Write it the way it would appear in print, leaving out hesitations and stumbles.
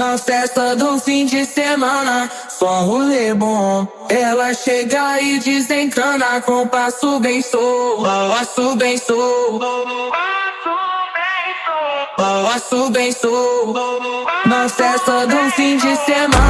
Na festa do fim de semana, só rolê bom. Ela chega e desencana com passo bem sou, passo bem sou, passo bem sou. Na festa do fim de semana.